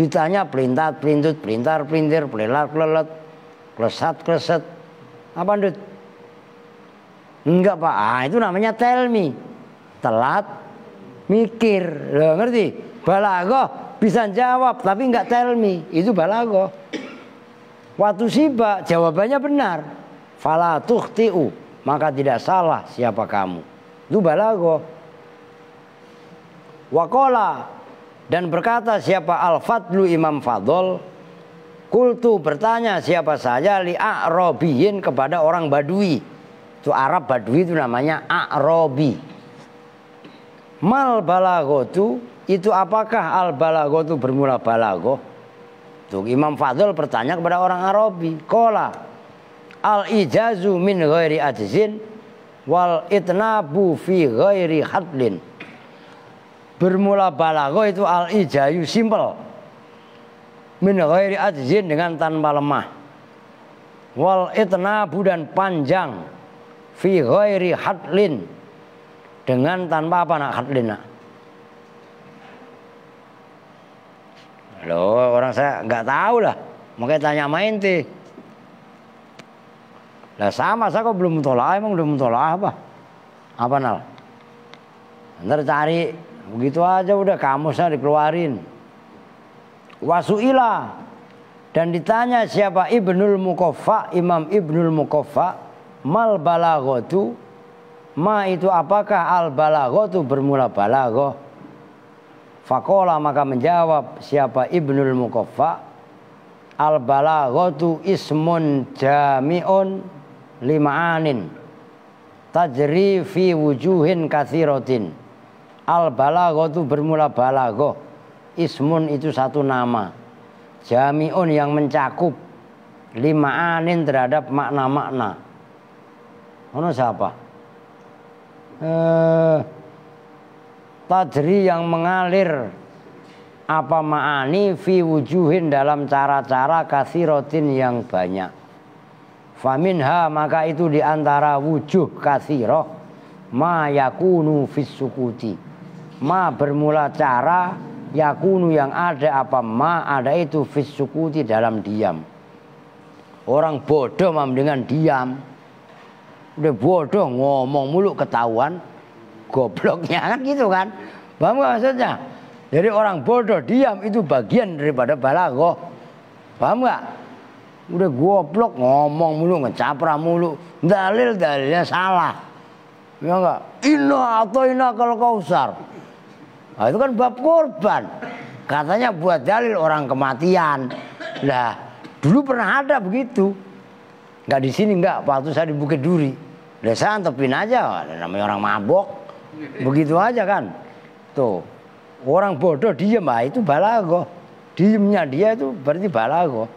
Ditanya pelintat, pelintut, pelintar, pelintir, pelelat, pelelet, klesat, kleset. Apa ndut? Enggak Pak, itu namanya tell me. Telat mikir. Loh, ngerti? Balago bisa jawab tapi enggak tell me. Itu balago. Watusiba jawabannya benar. Falatuhtiu, maka tidak salah siapa kamu. Itu balago. Wakola dan berkata siapa Al-Fadlu Imam Fadl. Kultu bertanya siapa saja li a'robiyin kepada orang Badui. Itu Arab Badui itu namanya a'robi. Mal balagotu itu apakah al balagotu bermula balago. Tuh Imam Fadl bertanya kepada orang Arabi. Kola al-ijazu min ghairi ajzin wal itnabu fi ghairi hadlin. Bermula balago itu al-ijayu simple. Min ghairi ajzin dengan tanpa lemah. Wal itnabu dan panjang fi ghairi hadlin dengan tanpa apa nak hadlin nak? Loh, orang saya nggak tahu lah. Makanya tanya main teh. Lah sama saya kok belum mentolaah, emang belum mentolaah apa? Apa nal? Ntar cari begitu aja udah kamusnya dikeluarin. Wasuila dan ditanya siapa Ibnul Mukoffa, Imam Ibnul Mukoffa, mal balagotu, ma itu apakah al balagotu bermula balago? Fakola maka menjawab siapa Ibnul Mukoffa, al balagotu ismun jami'un lima'anin tajri fi wujuhin katsirotin. Al balago itu bermula balago. Ismun itu satu nama. Jami'un yang mencakup lima'anin terhadap makna-makna. Ono siapa? Tajri yang mengalir apa ma'ani fi wujuhin dalam cara-cara katsirotin yang banyak. Faminha maka itu diantara wujuh katsiroh ma yakunu fis sukuti. Ma bermula cara, yakunu yang ada apa ma ada itu fis sukuti dalam diam. Orang bodoh dengan diam. Udah bodoh ngomong mulu ketahuan gobloknya kan gitu kan. Paham gak maksudnya? Jadi orang bodoh diam itu bagian daripada balago. Paham gak? Udah goblok ngomong mulu, ngecapra mulu, dalilnya salah. Ya enggak? Inna atoina kalau kausar. Nah, itu kan bab korban. Katanya buat dalil orang kematian. Lah, dulu pernah ada begitu. Enggak di sini enggak, waktu saya di Bukit Duri. Lah saya antepin aja, namanya orang mabok. Begitu aja kan. Tuh. Orang bodoh diem, itu balago. Diemnya dia itu berarti balago.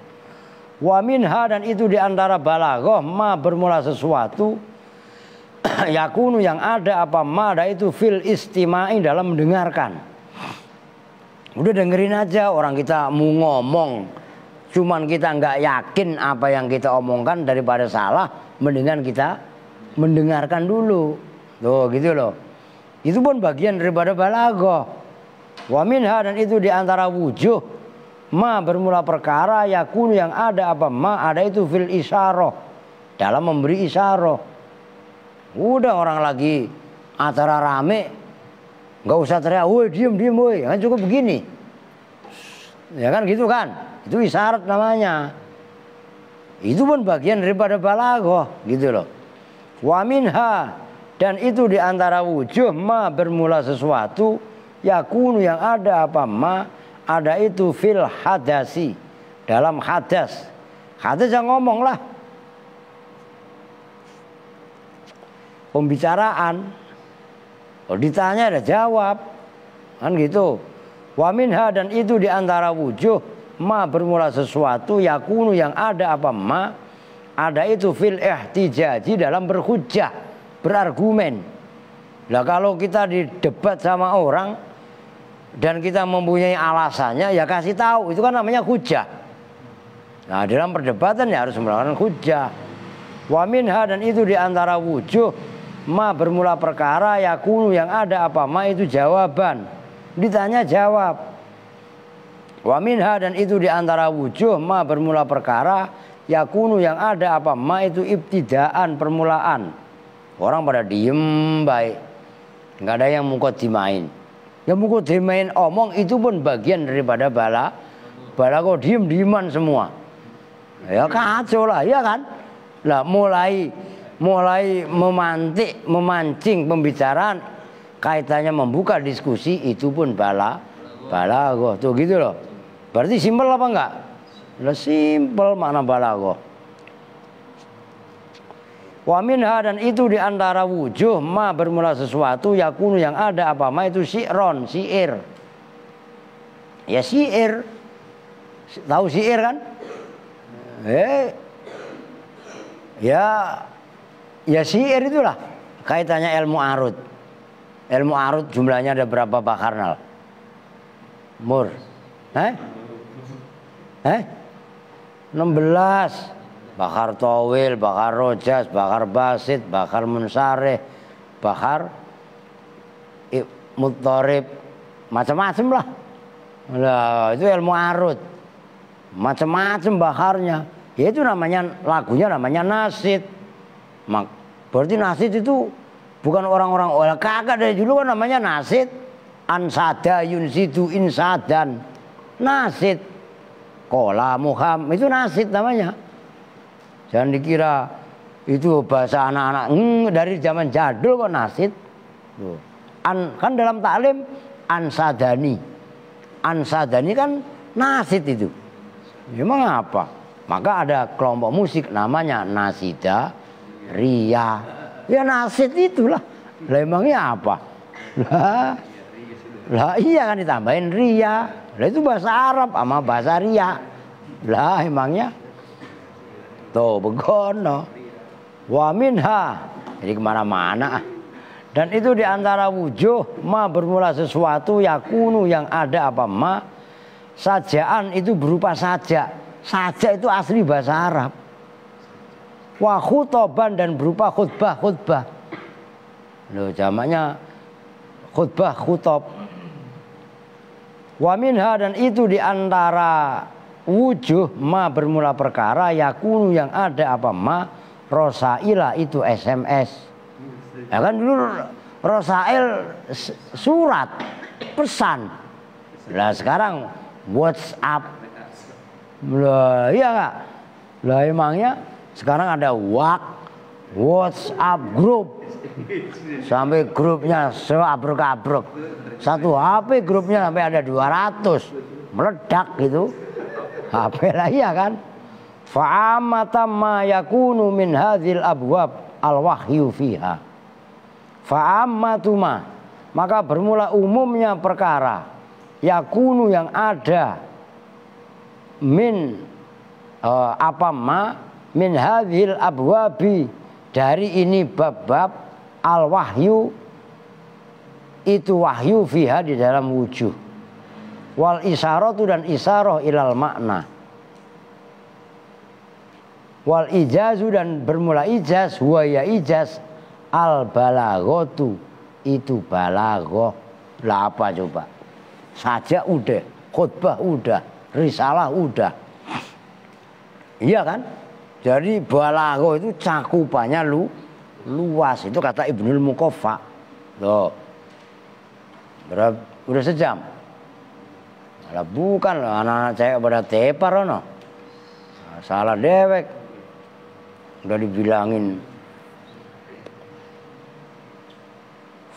Wa minha dan itu diantara balaghah ma bermula sesuatu yakunu yang ada apa ma ada itu fil istima'i dalam mendengarkan. Udah dengerin aja, orang kita mau ngomong, cuman kita nggak yakin apa yang kita omongkan, daripada salah, mendingan kita mendengarkan dulu. Tuh gitu loh. Itu pun bagian daripada balaghah. Wa minha, dan itu diantara wujuh ma bermula perkara yakun yang ada apa ma ada itu fil isyarah, dalam memberi isyarah. Udah orang lagi acara rame, nggak usah teriak, woi diem woi, kan cukup begini, ya kan gitu kan, itu isyarat namanya. Itu pun bagian daripada balaghah gitu loh. Wa minha, dan itu diantara wujuh ma bermula sesuatu yakunu yang ada apa ma ada itu fil hadasi, dalam hadas. Hadas yang ngomong lah, pembicaraan. Kalau ditanya ada jawab, kan gitu. Wa minha, dan itu diantara wujuh ma bermula sesuatu yakunu yang ada apa ma ada itu fil ihtijaji, dalam berhujjah, berargumen. Lah kalau kita didebat sama orang dan kita mempunyai alasannya, ya kasih tahu, itu kan namanya hujjah. Nah dalam perdebatan ya harus melakukan hujjah. Wa minha, dan itu diantara wujuh ma bermula perkara yakunu yang ada apa ma itu jawaban, ditanya jawab. Wa minha, dan itu diantara wujuh ma bermula perkara yakunu yang ada apa ma itu ibtidaan, permulaan. Orang pada diem baik, nggak ada yang mukodimain. Yang mukodimain omong itu pun bagian daripada balaghah, dieman semua. Ya kacau lah, ya kan? Lah mulai memancing pembicaraan, kaitannya membuka diskusi, itu pun balaghah. Tuh gitu loh. Berarti simpel apa enggak? Lah simpel makna balaghah. Wa minha, dan itu diantara wujuh ma bermula sesuatu yakunu yang ada apa ma itu syi'ron, syair. Ya syair. Tahu syair kan? Ya syair itulah kaitannya ilmu arud. Ilmu arud jumlahnya ada berapa Pak Karnal? Mur? 16. Bakar towil, bakar rojas, bakar basit, bakar munsareh, bakar muttorib, macam-macam lah. Lah itu ilmu arud, macam-macam bakarnya. Ya itu namanya, lagunya namanya nasid. Berarti nasid itu bukan orang-orang kagak, dari dulu kan namanya nasid. Ansada yunsidu insadan, nasid. Kola muham, itu nasid namanya. Jangan dikira itu bahasa anak-anak dari zaman jadul kok nasid. Kan dalam taklim ansadani. Ansadani kan nasid itu. Emang apa? Maka ada kelompok musik namanya nasida ria. Ya nasid itulah. Lah emangnya apa? Lah iya kan ditambahin ria. Lah itu bahasa Arab sama bahasa ria. Lah emangnya tuh begono. Wa minha, jadi kemana-mana. Dan itu diantara wujuh ma bermula sesuatu yakunu yang ada apa ma sajaan, itu berupa saja. Saja itu asli bahasa Arab. Wa khutoban, dan berupa khutbah. Loh jamaknya khutbah, khutob. Wa minha, dan itu diantara wujuh ma bermula perkara yakunu yang ada apa ma rosaila, itu SMS. Ya kan dulu rosail surat pesan. Lah sekarang WhatsApp. Lah iya enggak? Lah emangnya sekarang ada WhatsApp grup. Sampai grupnya seabrek-abrek. Satu HP grupnya sampai ada 200. Meledak gitu. HP lah iya kan. Fa'amata ma yakunu min hadzal abwab al-wahyu fiha. Fa'amatu ma, maka bermula umumnya perkara yakunu yang ada min apa ma min hadzal abwabi, dari ini bab-bab al-wahyu, itu wahyu fiha di dalam wujuh. Wal isyaratu dan isyarah ilal makna. Wal ijazu dan bermula ijaz, huwa ya ijaz al balaghatu, itu balaghah. Lah apa coba? Sajak udah, khutbah udah, risalah udah. Iya kan? Jadi balaghah itu cakupannya luas. Itu kata Ibnul Muqaffa. Loh. Udah sejam. Lah bukan loh, anak-anak cewek pada tepar ono. Salah dewek. Udah dibilangin.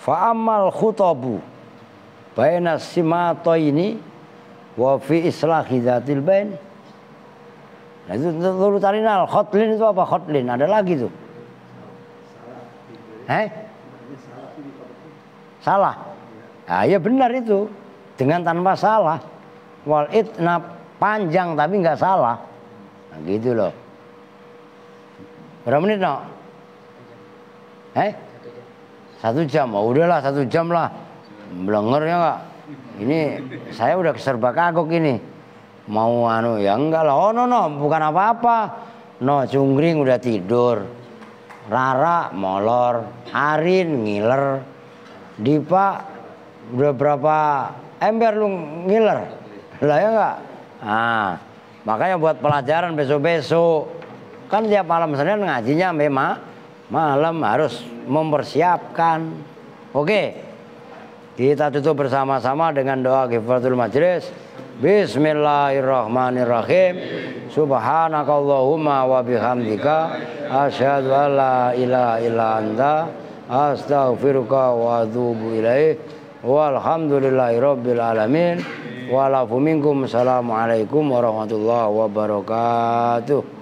Fa'amal khutabu baina simataini wa fi islahi dzatil bain. Nah itu tarinal khotlin itu apa? Khotlin ada lagi tuh. Salah. Nah, ya benar itu. Dengan tanpa salah. Wal itna panjang tapi nggak salah. Nah, gitu loh. Berapa menit no? 1 jam. Oh udahlah 1 jam lah. Blenger ya nggak? Ini saya udah serba kagok ini. Mau anu ya enggak lah. Oh no bukan apa-apa. No cungkring udah tidur. Rara molor. Arin ngiler. Dipa udah berapa ember lu ngiler. Lah ya enggak? Nah, makanya buat pelajaran besok-besok. Kan tiap malam Senin ngajinya memang malam harus mempersiapkan. Oke. Kita tutup bersama-sama dengan doa kifaratul majlis. Bismillahirrahmanirrahim. Subhanakallahumma wa bihamdika asyhadu an la ilaha illa anta astaghfiruka wa atubu ilaik. Walhamdulillahirabbil alamin. Walafu minkum. Assalamualaikum warahmatullahi wabarakatuh.